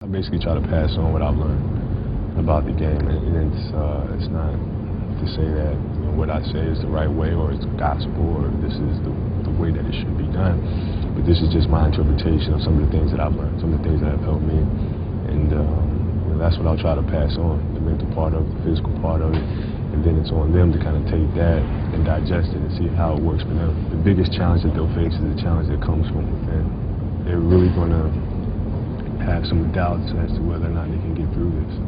I basically try to pass on what I've learned about the game, and it's not to say that what I say is the right way or it's gospel or this is the way that it should be done, but this is just my interpretation of some of the things that I've learned, some of the things that have helped me, and that's what I'll try to pass on, the mental part of it, the physical part of it, and then it's on them to kind of take that and digest it and see how it works for them. The biggest challenge that they'll face is the challenge that comes from within. They're really going to have some doubts as to whether or not they can get through this.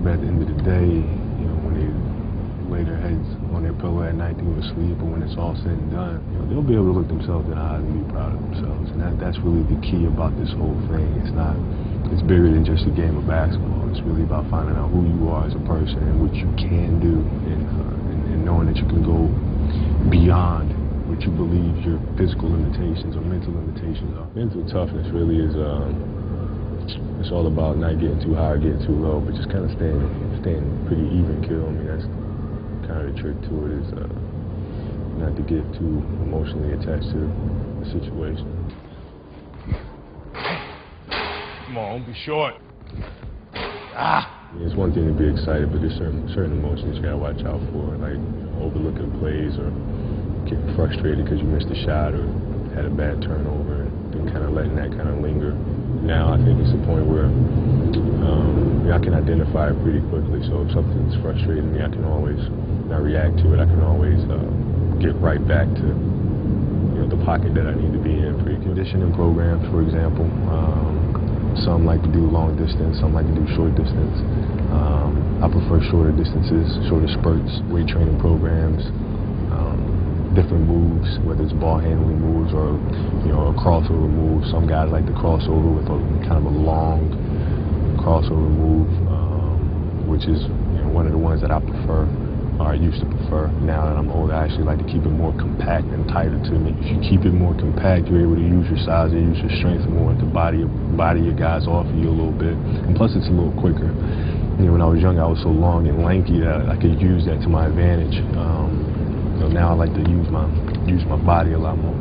But at the end of the day, when they lay their heads on their pillow at night to go to sleep, or when it's all said and done, they'll be able to look themselves in the eyes and be proud of themselves. And that's really the key about this whole thing. It's bigger than just a game of basketball. It's really about finding out who you are as a person and what you can do, and knowing that you can go beyond what you believe your physical limitations or mental limitations are. Mental toughness really is, it's all about not getting too high or getting too low, but just kind of staying pretty even keel. I mean, that's kind of the trick to it, is not to get too emotionally attached to the situation. Come on, don't be short. It's one thing to be excited, but there's certain emotions you gotta watch out for, like overlooking plays or getting frustrated because you missed a shot or had a bad turnover, and then kind of letting that kind of linger. Now I think it's the point where I can identify it pretty quickly. So if something's frustrating me, I can always not react to it. I can always get right back to the pocket that I need to be in. For conditioning programs, for example, some like to do long distance, some like to do short distance. I prefer shorter distances, shorter spurts, weight training programs. Different moves, whether it's ball handling moves or a crossover move. Some guys like to crossover with a kind of a long crossover move, which is one of the ones that I prefer, or I used to prefer. Now that I'm older, I actually like to keep it more compact and tighter to me. If you keep it more compact, you're able to use your size and use your strength more to body your guys off of you a little bit, and plus it's a little quicker. When I was young, I was so long and lanky that I could use that to my advantage. Now I like to use my body a lot more.